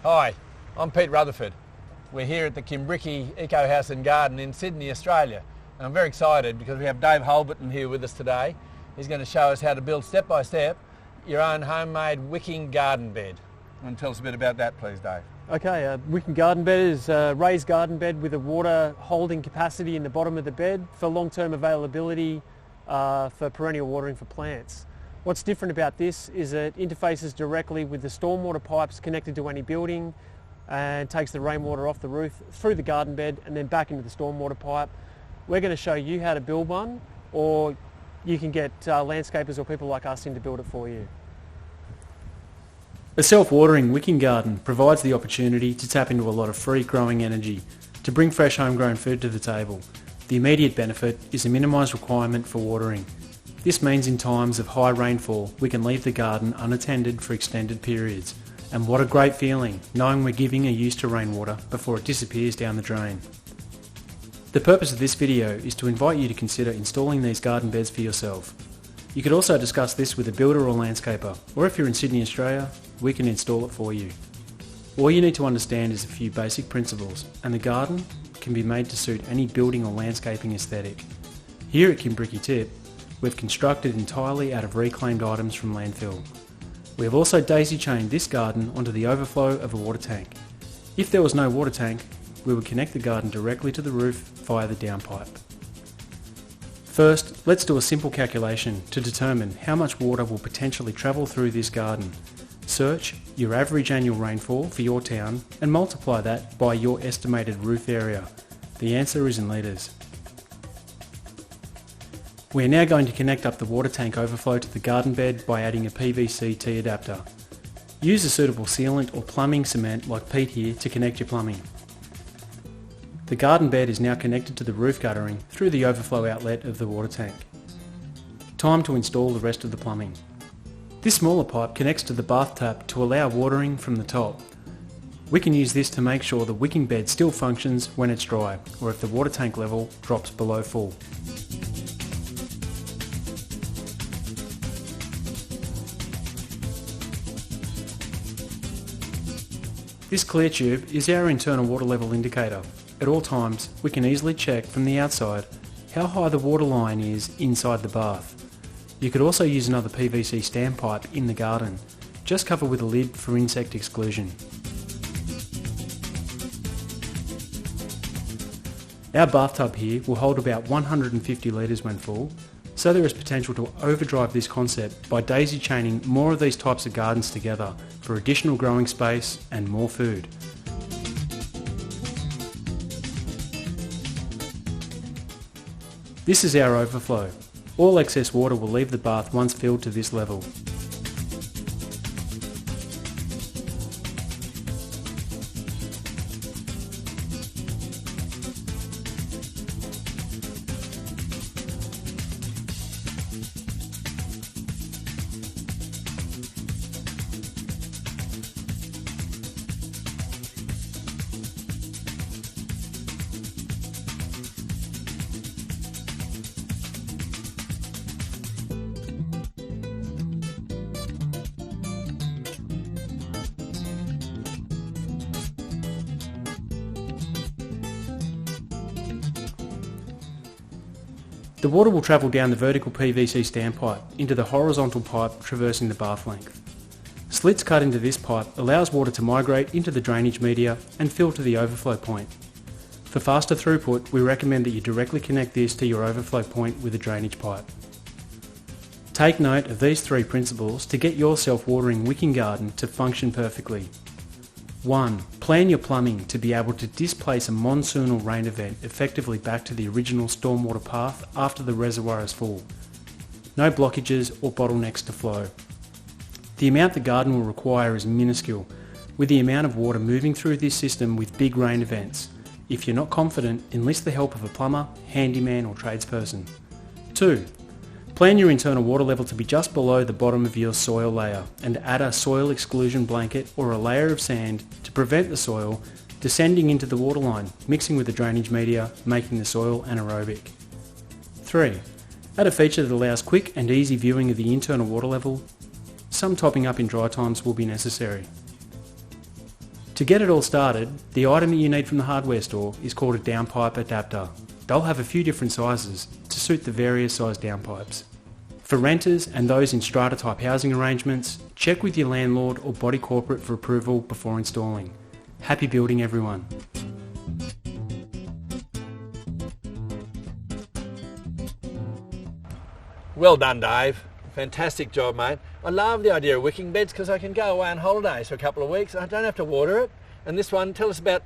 Hi, I'm Pete Rutherford. We're here at the Kimbrickie Eco House and Garden in Sydney, Australia. And I'm very excited because we have Dave Holberton here with us today. He's going to show us how to build step by step your own homemade wicking garden bed. And tell us a bit about that, please, Dave. Okay, a wicking garden bed is a raised garden bed with a water holding capacity in the bottom of the bed for long-term availability for perennial watering for plants. What's different about this is it interfaces directly with the stormwater pipes connected to any building and takes the rainwater off the roof through the garden bed and then back into the stormwater pipe. We're going to show you how to build one, or you can get landscapers or people like us in to build it for you. A self-watering wicking garden provides the opportunity to tap into a lot of free growing energy to bring fresh homegrown food to the table. The immediate benefit is a minimised requirement for watering. This means in times of high rainfall we can leave the garden unattended for extended periods. And what a great feeling knowing we're giving a use to rainwater before it disappears down the drain. The purpose of this video is to invite you to consider installing these garden beds for yourself. You could also discuss this with a builder or landscaper, or if you're in Sydney, Australia, we can install it for you. All you need to understand is a few basic principles, and the garden can be made to suit any building or landscaping aesthetic. Here at Kimbrickie Tip, we've constructed entirely out of reclaimed items from landfill. We have also daisy-chained this garden onto the overflow of a water tank. If there was no water tank, we would connect the garden directly to the roof via the downpipe. First, let's do a simple calculation to determine how much water will potentially travel through this garden. Search your average annual rainfall for your town and multiply that by your estimated roof area. The answer is in litres. We are now going to connect up the water tank overflow to the garden bed by adding a PVC T-adapter. Use a suitable sealant or plumbing cement like Pete here to connect your plumbing. The garden bed is now connected to the roof guttering through the overflow outlet of the water tank. Time to install the rest of the plumbing. This smaller pipe connects to the bath tap to allow watering from the top. We can use this to make sure the wicking bed still functions when it's dry, or if the water tank level drops below full. This clear tube is our internal water level indicator. At all times, we can easily check from the outside how high the water line is inside the bath. You could also use another PVC standpipe in the garden. Just cover with a lid for insect exclusion. Our bathtub here will hold about 150 litres when full, so there is potential to overdrive this concept by daisy chaining more of these types of gardens together for additional growing space and more food. This is our overflow. All excess water will leave the bath once filled to this level. The water will travel down the vertical PVC standpipe into the horizontal pipe traversing the bath length. Slits cut into this pipe allows water to migrate into the drainage media and fill to the overflow point. For faster throughput, we recommend that you directly connect this to your overflow point with a drainage pipe. Take note of these three principles to get your self-watering wicking garden to function perfectly. 1. Plan your plumbing to be able to displace a monsoonal rain event effectively back to the original stormwater path after the reservoir is full. No blockages or bottlenecks to flow. The amount the garden will require is minuscule, with the amount of water moving through this system with big rain events. If you're not confident, enlist the help of a plumber, handyman or tradesperson. 2. Plan your internal water level to be just below the bottom of your soil layer and add a soil exclusion blanket or a layer of sand to prevent the soil descending into the waterline, mixing with the drainage media, making the soil anaerobic. 3. Add a feature that allows quick and easy viewing of the internal water level. Some topping up in dry times will be necessary. To get it all started, the item that you need from the hardware store is called a downpipe adapter. They'll have a few different sizes to suit the various size downpipes. For renters and those in strata type housing arrangements, check with your landlord or body corporate for approval before installing. Happy building, everyone. Well done, Dave. Fantastic job, mate. I love the idea of wicking beds because I can go away on holidays for a couple of weeks. I don't have to water it. And this one, tell us about,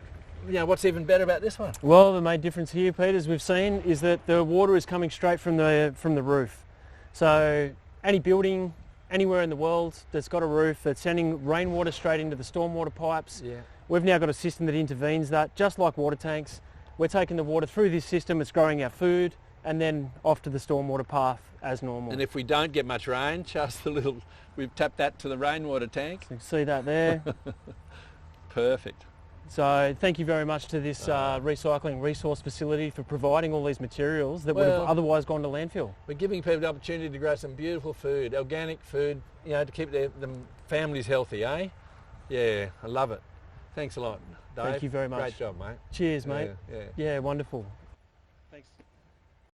what's even better about this one? Well, the main difference here, Pete, as we've seen, is that the water is coming straight from the roof. So any building, anywhere in the world that's got a roof that's sending rainwater straight into the stormwater pipes, we've now got a system that intervenes that, just like water tanks. We're taking the water through this system, it's growing our food, and then off to the stormwater path as normal. And if we don't get much rain, just we've tapped that to the rainwater tank. So you can see that there. Perfect. So thank you very much to this recycling resource facility for providing all these materials that would have otherwise gone to landfill. We're giving people the opportunity to grow some beautiful food, organic food, to keep their families healthy, eh? Yeah, I love it. Thanks a lot, Dave. Thank you very much. Great job, mate. Cheers, mate. Yeah. Yeah, wonderful.